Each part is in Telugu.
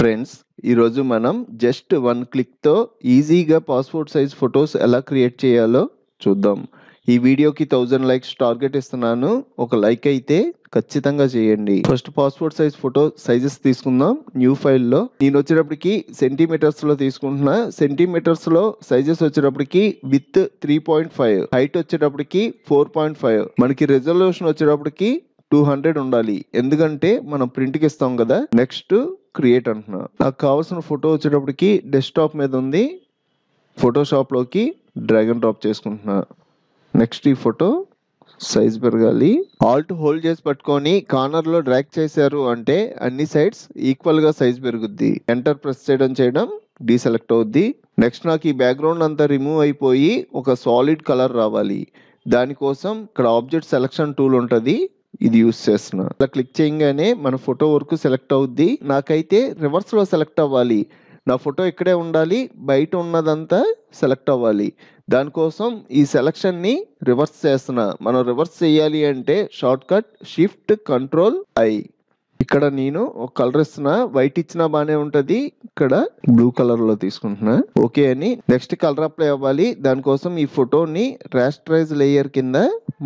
ఫ్రెండ్స్, ఈరోజు మనం జస్ట్ 1 క్లిక్‌తో ఈజీగా పాస్‌పోర్ట్ సైజ్ ఫోటోస్ ఎలా క్రియేట్ చేయాలో చూద్దాం. ఈ వీడియోకి 1000 లైక్స్ టార్గెట్ ఇస్తున్నాను. ఒక లైక్ అయితే ఖచ్చితంగా చేయండి. First passport size photo sizes తీసుకుందాం. న్యూ ఫైల్‌లో నేను వచ్చేటప్పటికి సెంటీమీటర్స్‌లో తీసుకుంటున్నా. సెంటీమీటర్స్‌లో సైజెస్ వచ్చేటప్పటికి విడ్త్ 3.5, హైట్ వచ్చేటప్పటికి 4.5, మనకి రిజల్యూషన్ వచ్చేటప్పటికి 200 ఉండాలి. ఎందుకంటే మనం ప్రింట్‌కి ఇస్తాం కదా. నెక్స్ట్ క్రియేట్ అంటున్నా. నాకు కావాల్సిన ఫోటో వచ్చేటప్పటికి డెస్క్టాప్ మీద ఉంది. ఫోటోషాప్లోకి డ్రాగ్ అండ్ డ్రాప్ చేసుకుంటున్నా. నెక్స్ట్ ఈ ఫోటో సైజ్ పెరగాలి. ఆల్ట్ హోల్డ్ చేసి పట్టుకొని కార్నర్లో డ్రాగ్ చేశారు అంటే అన్ని సైడ్స్ ఈక్వల్గా సైజ్ పెరుగుద్ది. ఎంటర్ ప్రెస్ చేయడం డీసెలెక్ట్ అవుద్ది. నెక్స్ట్ నాకు ఈ బ్యాక్గ్రౌండ్ అంతా రిమూవ్ అయిపోయి ఒక సాలిడ్ కలర్ రావాలి. దానికోసం ఇక్కడ ఆబ్జెక్ట్ సెలెక్షన్ టూల్ ఉంటుంది, ఇది యూస్ చేస్తున్నా. ఇలా క్లిక్ చేయగానే మన ఫోటో వరకు సెలెక్ట్ అవుద్ది. నాకైతే రివర్స్లో సెలెక్ట్ అవ్వాలి. నా ఫోటో ఇక్కడే ఉండాలి, బయట ఉన్నదంతా సెలెక్ట్ అవ్వాలి. దానికోసం ఈ సెలెక్షన్ని రివర్స్ చేస్తున్నా. మనం రివర్స్ చేయాలి అంటే short cut shift control I. ఇక్కడ నేను ఒక కలర్ ఇస్తున్నా. వైట్ ఇచ్చినా బాగానే ఉంటుంది. ఇక్కడ బ్లూ కలర్లో తీసుకుంటున్నా. ఓకే అని నెక్స్ట్ కలర్ అప్లై అవ్వాలి. దానికోసం ఈ ఫోటోని రాస్టరైజ్ లేయర్ కింద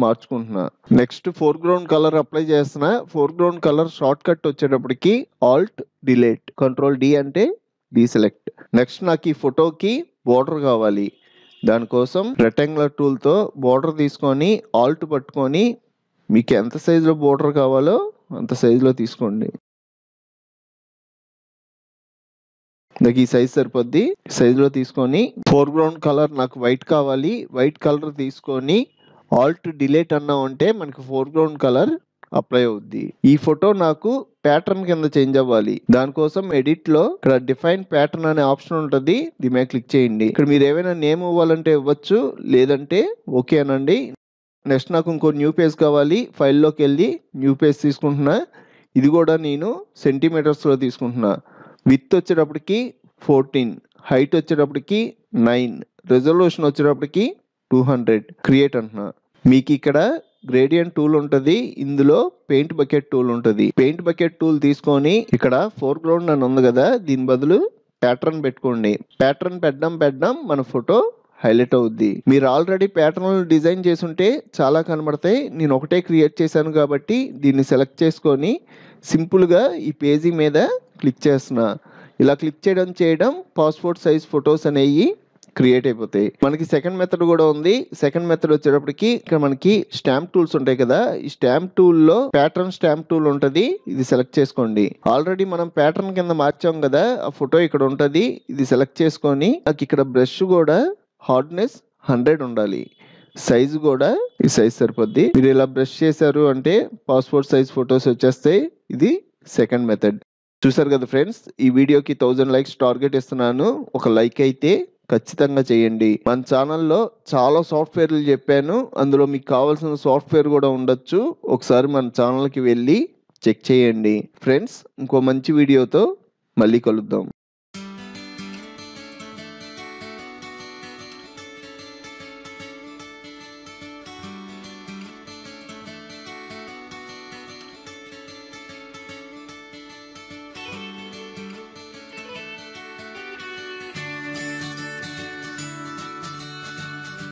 మార్చుకుంటున్నా. నెక్స్ట్ ఫోర్గ్రౌండ్ కలర్ అప్లై చేస్తున్నా. ఫోర్గ్రౌండ్ కలర్ షార్ట్ కట్ వచ్చేటప్పటికి ఆల్ట్ డిలీట్, కంట్రోల్ డి అంటే డీసెలెక్ట్. నెక్స్ట్ నాకు ఈ ఫోటోకి బోర్డర్ కావాలి. దానికోసం రెక్టాంగులర్ టూల్తో బోర్డర్ తీసుకొని ఆల్ట్ పట్టుకొని మీకు ఎంత సైజులో బోర్డర్ కావాలో అంత సైజులో తీసుకోండి. నాకు ఈ సైజ్ సరిపోద్ది. సైజులో తీసుకొని ఫోర్గ్రౌండ్ కలర్ నాకు వైట్ కావాలి. వైట్ కలర్ తీసుకొని ఆల్ట్ డిలీట్ అన్నాం అంటే మనకి ఫోర్గ్రౌండ్ కలర్ అప్లై అవుద్ది. ఈ ఫోటో నాకు ప్యాటర్న్ కింద చేంజ్ అవ్వాలి. దానికోసం ఎడిట్ లో ఇక్కడ డిఫైన్ ప్యాటర్న్ అనే ఆప్షన్ ఉంటుంది, దీని మీద క్లిక్ చేయండి. ఇక్కడ మీరు ఏమైనా నేమ్ ఇవ్వాలంటే ఇవ్వచ్చు, లేదంటే ఓకే అనండి. నెక్స్ట్ నాకు ఇంకో న్యూ పేజ్ కావాలి. ఫైల్లోకి వెళ్ళి న్యూ పేజ్ తీసుకుంటున్నా. ఇది కూడా నేను సెంటీమీటర్స్లో తీసుకుంటున్నా. విడ్త్ వచ్చేటప్పటికి 14, హైట్ వచ్చేటప్పటికి 9, రెజల్యూషన్ వచ్చేటప్పటికి 200. క్రియేట్ అంటున్నా. మీకు ఇక్కడ గ్రేడియంట్ టూల్ ఉంటుంది, ఇందులో పెయింట్ బకెట్ టూల్ ఉంటుంది. పెయింట్ బకెట్ టూల్ తీసుకొని ఇక్కడ ఫోర్గ్రౌండ్ అని ఉంది కదా, దీని బదులు ప్యాటర్న్ పెట్టుకోండి. ప్యాటర్న్ పెట్టడం మన ఫోటో హైలైట్ అవుద్ది. మీరు ఆల్రెడీ ప్యాటర్న్ డిజైన్ చేసుంటే చాలా కనబడతాయి. నేను ఒకటే క్రియేట్ చేశాను కాబట్టి దీన్ని సెలెక్ట్ చేసుకొని సింపుల్గా ఈ పేజీ మీద క్లిక్ చేస్తున్నా. ఇలా క్లిక్ చేయడం పాస్పోర్ట్ సైజ్ ఫొటోస్ అనేవి క్రియేట్ అయిపోతాయి. మనకి సెకండ్ మెథడ్ కూడా ఉంది. సెకండ్ మెథడ్ వచ్చేటప్పటికి ఇక్కడ మనకి స్టాంప్ టూల్స్ ఉంటాయి కదా, ఈ స్టాంప్ టూల్లో ప్యాటర్న్ స్టాంప్ టూల్ ఉంటుంది, ఇది సెలెక్ట్ చేసుకోండి. ఆల్రెడీ మనం ప్యాటర్న్ కింద మార్చాం కదా, ఆ ఫోటో ఇక్కడ ఉంటుంది, ఇది సెలెక్ట్ చేసుకొని నాకు ఇక్కడ బ్రష్ కూడా హార్డ్నెస్ 100 ఉండాలి. సైజు కూడా ఈ సైజ్ సరిపోద్ది. మీరు ఇలా బ్రష్ చేశారు అంటే పాస్పోర్ట్ సైజ్ ఫొటోస్ వచ్చేస్తాయి. ఇది సెకండ్ మెథడ్. చూసారు కదా ఫ్రెండ్స్, ఈ వీడియోకి 1000 లైక్స్ టార్గెట్ ఇస్తున్నాను. ఒక లైక్ అయితే ఖచ్చితంగా చేయండి. మన ఛానల్లో చాలా సాఫ్ట్వేర్లు చెప్పాను, అందులో మీకు కావాల్సిన సాఫ్ట్వేర్ కూడా ఉండొచ్చు. ఒకసారి మన ఛానల్కి వెళ్ళి చెక్ చేయండి. ఫ్రెండ్స్, ఇంకో మంచి వీడియోతో మళ్ళీ కలుద్దాం.